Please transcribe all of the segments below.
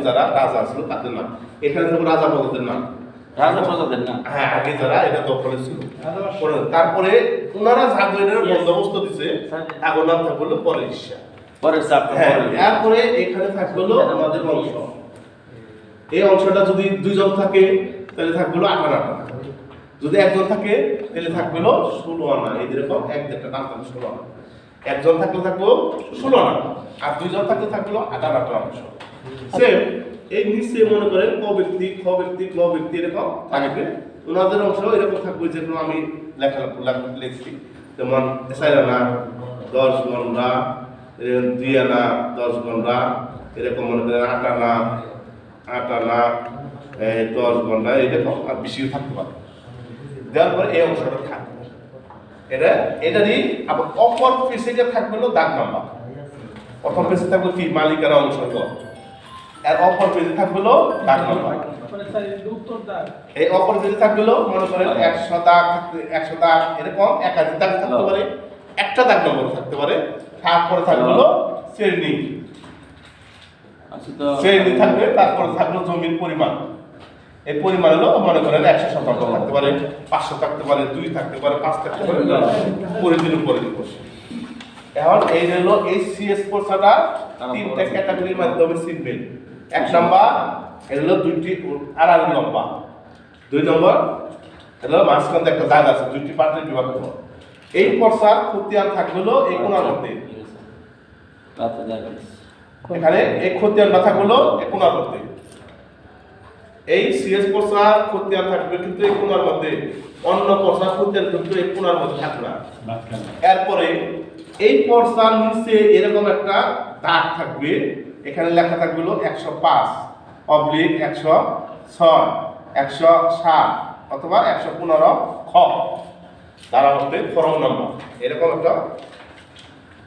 যারা রাজা ছিল তাদের নাম। এখানে থাকবে রাজা প্রজাদের নাম। রাজা প্রজাদের নাম। হ্যাঁ, আগে যারা এটা দখলে ছিল। তারপরে ওনারা জাগরণের বন্দোবস্ত দিছে, আগের নাম থাকবে হলো পরের ঈর্ষা। পরের চাপটা হ্যাঁ, পরের। এরপরে এখানে থাকবে হলো আমাদের অংশ। এই অংশটা যদি দুইজন থাকে তাহলে থাকবে হলো 18 আনা। যদি একজন থাকে তাহলে থাকবে হলো 16 আনা। এই যেরকম এক একটা নাম থাকবে 16 আনা। একজন থাকলে থাকবো 16 আনা, আর দুইজন থাকলে থাকলো 18 অংশ। সেম এই নিচে মনে করেন ক ব্যক্তি, খ ব্যক্তি, ক ব্যক্তি এরকম থাকবে। ওনাদের অংশ এরকম থাকবে, যেরকম আমি লিখছি, যেমন 4 আনা, 10 গণরা, 2 আনা, 10 গণরা, এরকম মনে করেন 8 আনা, 10 গণরা, এরকম আর বেশিও থাকতে পারে। দেওয়ার পরে এই অংশটা থাকবে, এটারই আবার অপর পেজে থাকবে হলো দাগ নাম্বার। প্রথম পেজে থাকবে কি মালিকানা অংশ, আর অপর পেজে থাকবে হলো দাগ নাম্বার। এই অপর পেজে থাকবে হলো মনে করেন 100 দাগ, 100 দাগ, এরকম একাধিক দাগ থাকতে পারে, একটা দাগ নম্বর থাকতে পারে। তারপরে থাকবে হলো শ্রেণী, শ্রেণী থাকবে। তারপরে থাকবে জমির পরিমাণ। এই পরিমাণ হলো মনে করেন 100 শতাংশ থাকতে পারে, 500 থাকতে পারে, 2 থাকতে পারে, 5 থাকতে পারে, পরিধির উপরে বসে। এখন এই হলো এই সিএস কোর্সটা তিনটা ক্যাটাগরির মাধ্যমে শিখবেন। 1 নাম্বার এটা হলো 2টি আড়াআড়ি লম্বা। 2 নম্বর এটা হলো মাঝখানে একটা দাগ আছে, 2টি পার্টে বিভক্ত। এই কোর্সের খতিয়ান থাকবে হলো এই কোণার মধ্যে। এখানে এই খতিয়ানটা থাকবে হলো এই কোণার মধ্যে। এই সিএস কোর্সের খতিয়ান থাকবে কিন্তু এই কোণার মধ্যে, অন্য কোর্সের খতিয়ান কিন্তু এই কোণার মধ্যে থাকবে না। এরপরে এই কোর্সের নিচে এরকম একটা দাগ থাকবে, এখানে লেখা থাকবে হলো 105/106 107 অথবা 115 খ দ্বারা হতে ফরম নাম্বার। এরকম একটা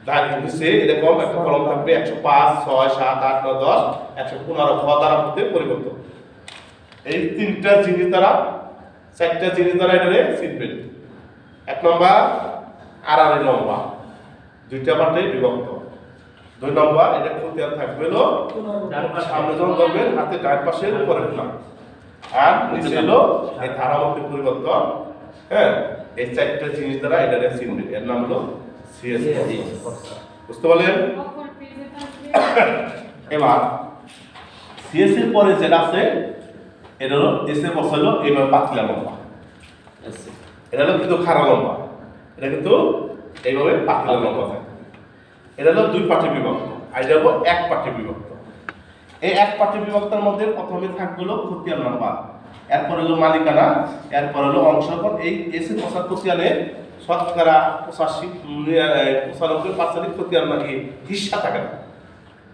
দাগ নিচে এরকম একটা কলম থাকবে, 105, 6, 7, 8, 9, 10, 115 খ দ্বারা হতে পরিবর্তন। এই তিনটা জিনিস দ্বারা, 4টা জিনিস দ্বারা এটারে শিখবেন। 1 নম্বর আড়াআড়ি লম্বা, 2টা পার্টে বিভক্ত। 2 নম্বর এটা খতিয়ান থাকবে হলো সামনে যখন ধরবেন হাতে ডান পাশের উপরে না, আর নিচে হলো এই ধারামতে পরিবর্তন। হ্যাঁ, এই 4টা জিনিস দ্বারা এটারে শিখবেন। এর নাম হলো সিএস। বুঝতে পারলেন? এবার সিএস এর পরে যেটা আছে এটা হলো এস এর বসা হলো এইভাবে পাতলা লম্বা। এটা হলো কিন্তু খাড়া লম্বা, এটা কিন্তু এইভাবে পাতলা লম্বা থাকে। এটা হলো 2 পার্টে বিভক্ত, আর এটা হলো 1 পার্টে বিভক্ত। এই 1 পার্টে বিভক্তের মধ্যে প্রথমে থাকবে হলো খতিয়ান নাম্বার, এরপর হলো মালিকানা, এরপর হলো অংশগত। এই এস এর বসা খতিয়ানে শতকরা 95% খতিয়ান নাকি হিস্সা থাকে না।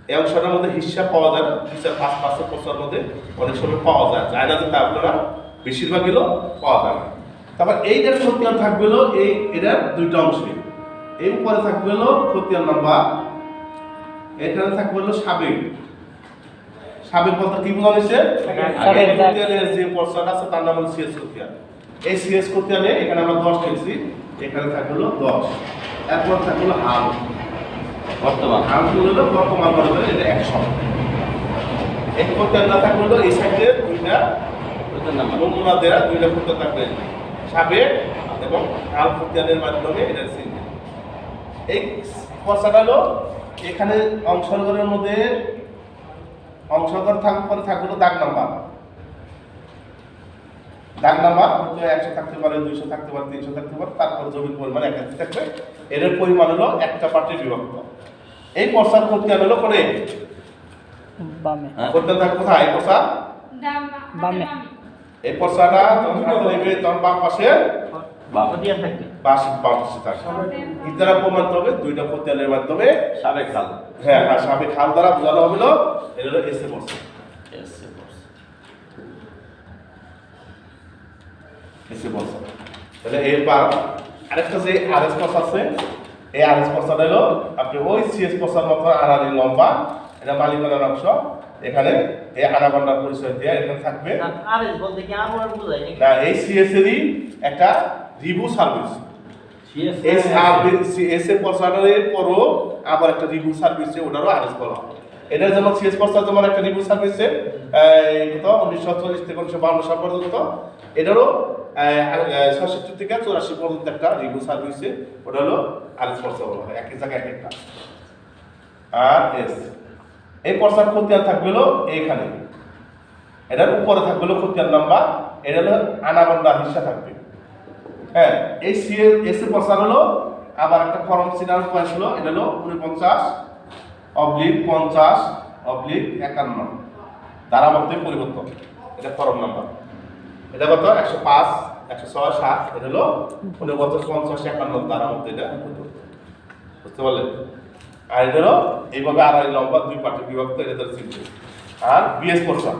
এই অংশটার মধ্যে হিস্সা পাওয়া যায় না, হিস্সার 5% মধ্যে অনেক সময় পাওয়া যায়, যায় না যে তা আপনারা বেশিরভাগ হলো পাওয়া যায় না। তারপর এইটার খতিয়ান থাকবে হলো এটার 2টা অংশে। এই উপরে থাকবে হলো খতিয়ান নাম্বার, এখানে থাকবে হলো সাবেক। সাবেক বলতে কি বোঝা হয়েছে? খতিয়ানের যে পর্ষদ আছে তার নাম হলো সিএস খতিয়ান। এই সিএস খতিয়ানে এখানে আমরা 10 লিখছি, এখানে থাকবে হলো 10। এরপর থাকবে হলো হাল, বর্তমান হাল হলো বর্তমান মনে করেন এটা 100। এই খতিয়ানটা থাকবে হলো এই সাইডে 2টা নমুনা দেওয়া, 2টা খতিয়ান থাকবে সাবেক এবং হাল খতিয়ানের মাধ্যমে এটা চিনবে। এই পর্ষদটা হলো এখানে অংশগরের মধ্যে অংশগর থাকার পরে থাকবে হলো দাগ নাম্বার। দাগ নাম্বার হয়তো 100 থাকতে পারে, 200 থাকতে পারে, 300 থাকতে পারে। তারপর জমির পরিমাণ একাধিক থাকবে, এর পরিমাণ হলো একটা পার্টে বিভক্ত। এই পর্ষদ খতিয়ান হলো কোনে বামে, খতিয়ান থাকবে কোথায়? এই পর্ষদ বামে। এই পর্ষদটা যখন হাতে নেবে তখন বাম পাশে বাম দিয়ে থাকে, বাম পাশে থাকবে। এই দ্বারা প্রমাণ হবে 2টা খতিয়ানের মাধ্যমে সাবেক হাল। হ্যাঁ, আর সাবেক হাল দ্বারা বোঝানো হলো এটা হলো এসে পর্ষদ। এসে পর্ষদ তাহলে এরপর আরেকটা যে আরএস পর্ষদ আছে, এই আরএস পর্ষদ হলো আপনি ওই সিএস পর্ষদ মতো আড়াআড়ি লম্বা, এটা মালিকানার অংশ। এখানে এই আনাগন্ডার পরিচয় দিয়ে এখানে থাকবে। আরএস বলতে কি আমরা বুঝাই না, এই সিএস এরই একটা রিভিউ সার্ভিস। এই সার্ভিস সিএস এর পর্ষদের পরও আবার একটা রিভিউ সার্ভিসে ওটারও আরএস বলা হয়। এটা যেমন সিএস পর্সার যেমন একটা রিভিউ সার্ভিসে কত 1940 থেকে 1952 সাল পর্যন্ত, এটারও 66 থেকে 84 পর্যন্ত একটা রিভিউ সার্ভিসে, ওটা হলো আরএস পর্সা বলা হয়, একই জায়গায় এক একটা আর এস। এই পর্সার খতিয়ান থাকবে হলো এইখানে, এটার উপরে থাকবে হলো খতিয়ান নাম্বার, এটা হলো আনাগন্ডা হিসা থাকবে। হ্যাঁ, এই সিএস এস এর পর্সার হলো আবার একটা ফর্ম সিনার পয়েন্ট হলো, এটা হলো 49/50/51 ধারা মধ্যে পরিবর্তন, এটা ফর্ম নাম্বার। এটা কত 105 106 7, এটা হলো 49/50/51 ধারা মধ্যে এটা পরিবর্তন। বুঝতে পারলেন? আর এটা হলো এইভাবে আড়াই লম্বা দুই পার্টি বিভক্ত, এটা ধরে চিনবে। আর বিএস পর্সা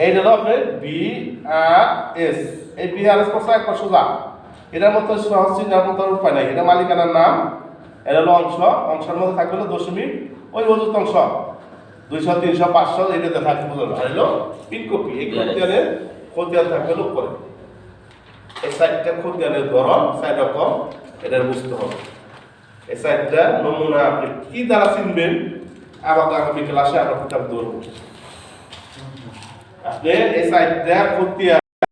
এইটা হলো আপনার বি আর এস, এই বি আর এস পর্সা একটা সোজা, এটার মতো সহজ চিহ্নের মতো উপায় নাই। এটা মালিকানার নাম, এটা হলো অংশ, অংশের মধ্যে থাকবে হলো দশমিক, ওই অযুত অংশ 200 300 500 এটাতে থাকবে বুঝলো। আর হলো পিন কপি, এই খতিয়ানের খতিয়ান থাকবে হলো উপরে, এই সাইডটা খতিয়ানের ধরন সাইড রকম, এটার বুঝতে হবে। এই সাইডটা নমুনা আপনি কি দ্বারা চিনবেন, আবার আগামী ক্লাসে আমরা কিতাব ধরবো। আপনি এই সাইডটা খতিয়ান